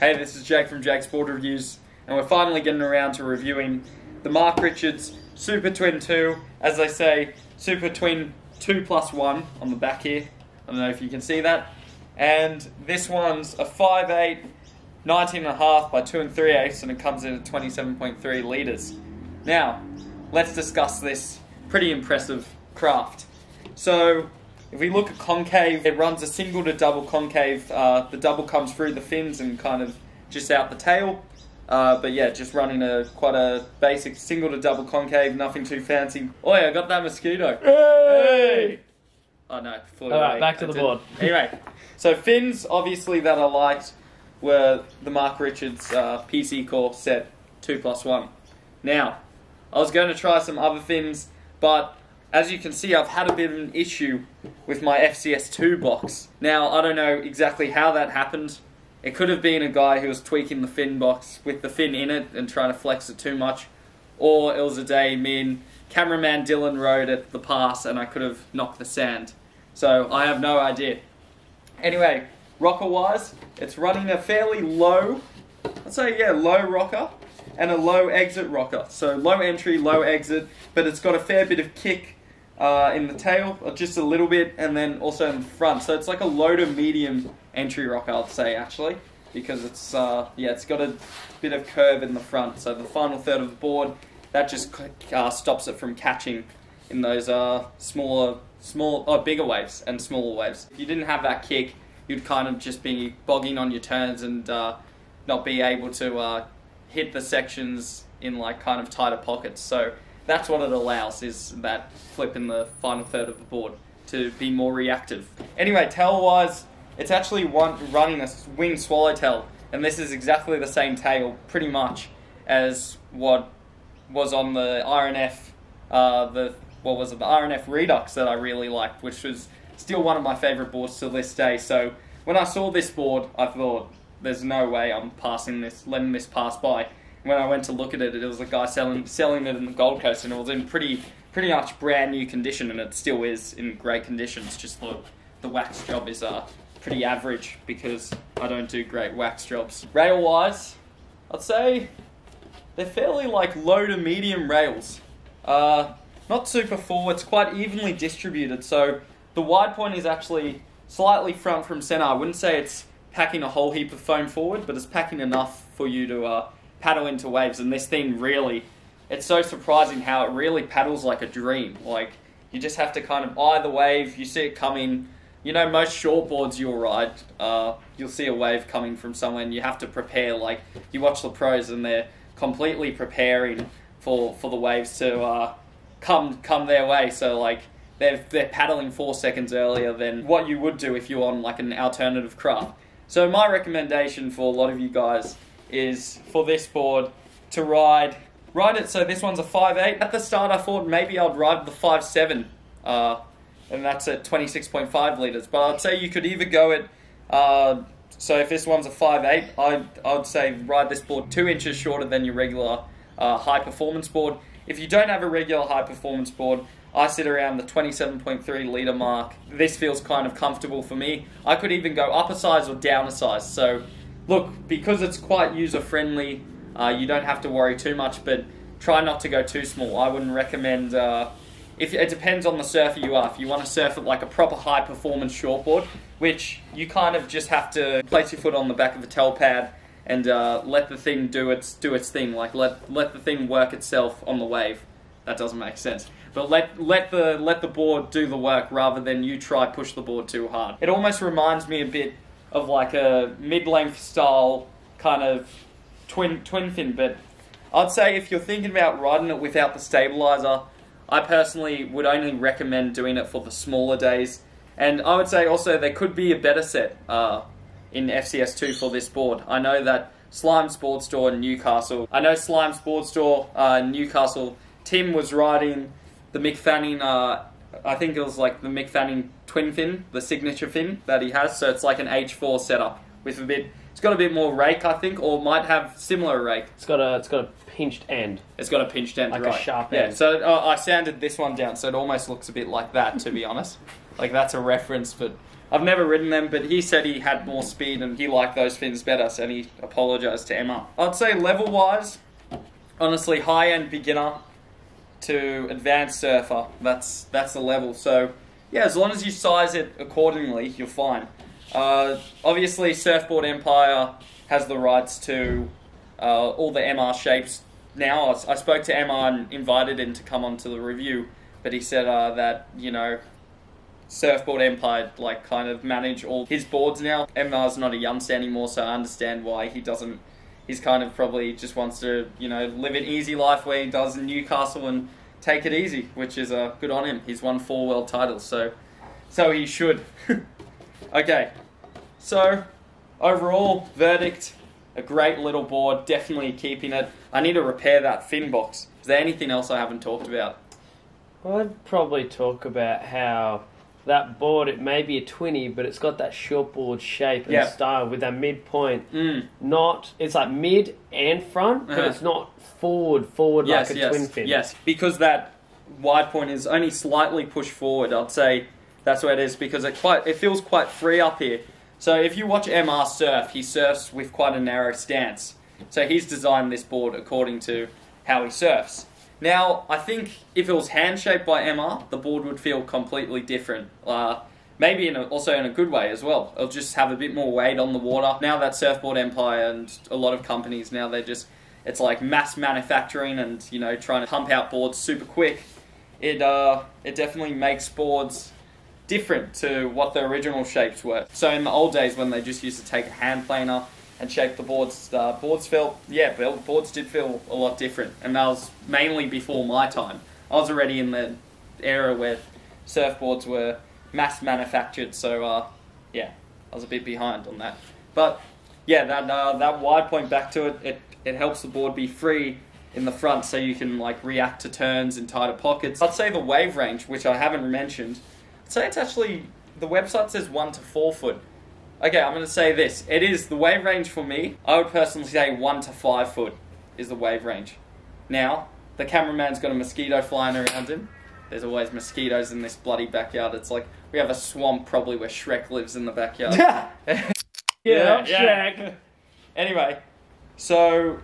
Hey, this is Jake from Jake's Board Reviews, and we're finally getting around to reviewing the Mark Richards Super Twin 2. As they say, Super Twin 2+1 on the back here. I don't know if you can see that. And this one's a 5.8, 19.5 by 2 3/8, and it comes in at 27.3 litres. Now, let's discuss this pretty impressive craft. So, if we look at concave, it runs a single to double concave. The double comes through the fins and kind of just out the tail. But yeah, just running quite a basic single to double concave, nothing too fancy. Oh yeah, I got that mosquito. Hey! Oh no, flew away. Alright, back to the board. Anyway, so fins, obviously, that I liked were the Mark Richards PC Core set 2+1. Now, I was going to try some other fins, but as you can see, I've had a bit of an issue with my FCS2 box. Now, I don't know exactly how that happened. It could have been a guy who was tweaking the fin box with the fin in it and trying to flex it too much. Or it was a day me and Cameraman Dylan rode at the pass and I could have knocked the sand. So, I have no idea. Anyway, rocker-wise, it's running a fairly low, let's say, yeah, low rocker and a low exit rocker. So, low entry, low exit, but it's got a fair bit of kick in the tail, just a little bit, and then also in the front. So it's like a low to medium entry rocker, I'd say, actually, because it's it's got a bit of curve in the front. So the final third of the board, that just stops it from catching in those bigger waves and smaller waves. If you didn't have that kick, you'd kind of just be bogging on your turns and not be able to hit the sections in like kind of tighter pockets. So that's what it allows, is that flip in the final third of the board to be more reactive. Anyway, tail-wise, it's actually running a wing swallowtail, and this is exactly the same tail, pretty much, as what was on the RNF, the RNF Redux that I really liked, which was still one of my favourite boards to this day. So when I saw this board, I thought, there's no way I'm letting this pass by. When I went to look at it, it was a guy selling it in the Gold Coast, and it was in pretty much brand new condition, and it still is in great condition. It's just the wax job is pretty average because I don't do great wax jobs. Rail wise, I'd say they're fairly like low to medium rails. Not super full. It's quite evenly distributed. So the wide point is actually slightly front from center. I wouldn't say it's packing a whole heap of foam forward, but it's packing enough for you to paddle into waves. And this thing really, it's so surprising how it really paddles like a dream. Like, you just have to kind of eye the wave, you see it coming. You know, most shortboards you'll ride, you'll see a wave coming from somewhere and you have to prepare. Like, you watch the pros and they're completely preparing for the waves to come their way. So like, they're paddling 4 seconds earlier than what you would do if you're on like an alternative craft. So my recommendation for a lot of you guys is for this board to ride it. So this one's a 5.8. At the start I thought maybe I'd ride the 5.7, and that's at 26.5 litres. But I'd say you could either go at, so if this one's a 5.8, I'd say ride this board 2 inches shorter than your regular high performance board. If you don't have a regular high performance board, I sit around the 27.3 litre mark. This feels kind of comfortable for me. I could even go up a size or down a size. So look, because it's quite user-friendly, you don't have to worry too much, but try not to go too small. I wouldn't recommend, it depends on the surfer you are. If you want to surf at like a proper high-performance shortboard, which you kind of just have to place your foot on the back of the tail pad and let the thing do its thing. Like let the thing work itself on the wave. That doesn't make sense. But let the board do the work rather than you try push the board too hard. It almost reminds me a bit of like a mid-length style kind of twin fin, but I'd say if you're thinking about riding it without the stabilizer, I personally would only recommend doing it for the smaller days. And I would say also there could be a better set in FCS2 for this board. I know that Slime Sports Store in Newcastle, Tim was riding the Mick Fanning, I think it was like the Mick Fanning twin fin, the signature fin that he has. So it's like an H4 setup with it's got a bit more rake, I think, or might have similar rake. It's got a pinched end. It's got a pinched end, like right. A sharp end. Yeah, so I sanded this one down, so it almost looks a bit like that, to be honest. Like, that's a reference, but I've never ridden them, but he said he had more speed and he liked those fins better, so he apologised to Emma. I'd say level-wise, honestly, high-end beginner to advanced surfer, that's the level. So, yeah, as long as you size it accordingly, you're fine. Obviously, Surfboard Empire has the rights to all the MR shapes now. I spoke to MR and invited him to come on to the review, but he said that, you know, Surfboard Empire like kind of manage all his boards now. MR's not a youngster anymore, so I understand why he doesn't. He's kind of probably just wants to, you know, live an easy life where he does in Newcastle and take it easy, which is good on him. He's won 4 world titles, so he should. Okay, so overall verdict: a great little board, definitely keeping it. I need to repair that fin box. Is there anything else I haven't talked about? Well, I'd probably talk about how that board, it may be a 20, but it's got that shortboard shape and style with that midpoint. It's like mid and front, but it's not forward like a twin fin. Yes, because that wide point is only slightly pushed forward. I'd say that's where it is, because it feels quite free up here. So if you watch MR surf, he surfs with quite a narrow stance. So he's designed this board according to how he surfs. Now, I think if it was hand-shaped by MR, the board would feel completely different. Maybe also in a good way as well. It'll just have a bit more weight on the water. Now that Surfboard Empire and a lot of companies now, it's like mass manufacturing and, you know, trying to pump out boards super quick. It definitely makes boards different to what the original shapes were. So in the old days when they just used to take a hand planer and shape the boards, boards did feel a lot different. And that was mainly before my time. I was already in the era where surfboards were mass manufactured, so yeah, I was a bit behind on that. But yeah, that wide point back to it helps the board be free in the front, so you can like react to turns in tighter pockets. I'd say the wave range, which I haven't mentioned, I'd say it's actually, the website says 1 to 4 foot. Okay, I'm going to say this. It is the wave range for me. I would personally say 1 to 5 foot is the wave range. Now, the cameraman's got a mosquito flying around him. There's always mosquitoes in this bloody backyard. It's like we have a swamp probably where Shrek lives in the backyard. yeah, Shrek. Anyway, so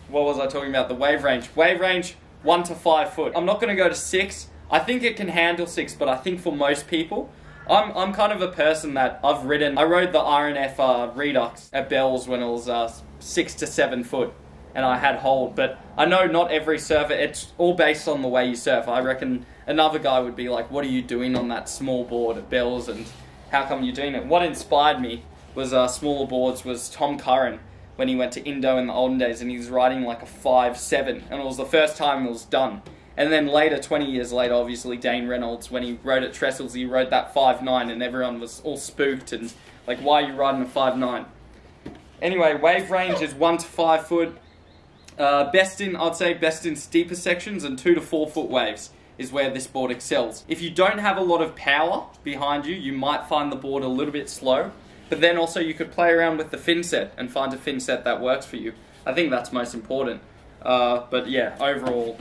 what was I talking about? The wave range. Wave range, 1 to 5 foot. I'm not going to go to 6. I think it can handle 6, but I think for most people, I'm kind of a person that I rode the RNF Redux at Bell's when it was 6 to 7 foot, and I had hold, but I know not every surfer, it's all based on the way you surf. I reckon another guy would be like, what are you doing on that small board at Bell's, and how come you're doing it? What inspired me was smaller boards was Tom Curran, when he went to Indo in the olden days, and he was riding like a 5.7, and it was the first time it was done. And then later, 20 years later, obviously, Dane Reynolds, when he rode at Trestles, he rode that 5.9, and everyone was all spooked and like, why are you riding a 5.9? Anyway, wave range is 1 to 5 foot. I'd say best in steeper sections, and 2 to 4 foot waves is where this board excels. If you don't have a lot of power behind you, you might find the board a little bit slow, but then also you could play around with the fin set and find a fin set that works for you. I think that's most important. But yeah, overall,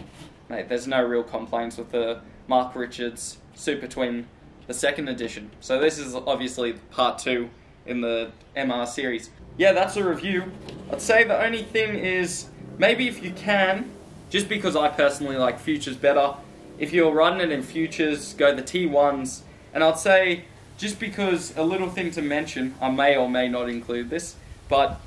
mate, there's no real complaints with the Mark Richards Super Twin, the 2nd edition. So this is obviously part 2 in the MR series. Yeah, that's a review. I'd say the only thing is, maybe if you can, just because I personally like Futures better, if you're riding it in Futures, go the T1s. And I'd say, just because a little thing to mention, I may or may not include this, but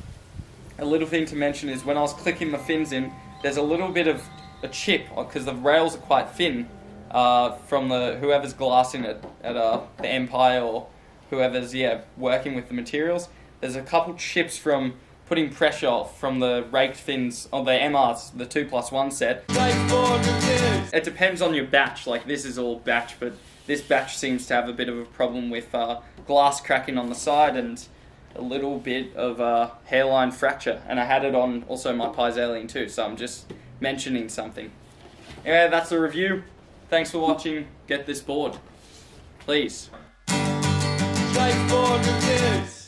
a little thing to mention is when I was clicking the fins in, there's a little bit of a chip, because the rails are quite thin, from whoever's glassing it at the Empire or whoever's working with the materials. There's a couple chips from putting pressure from the raked fins on the MRs, the 2+1 set. It depends on your batch. Like, this is all batch, but this batch seems to have a bit of a problem with glass cracking on the side and a little bit of hairline fracture. And I had it on also my Paisalien too, so I'm just mentioning something. Anyway, that's the review. Thanks for watching. Get this board, please. Straightforward reviews.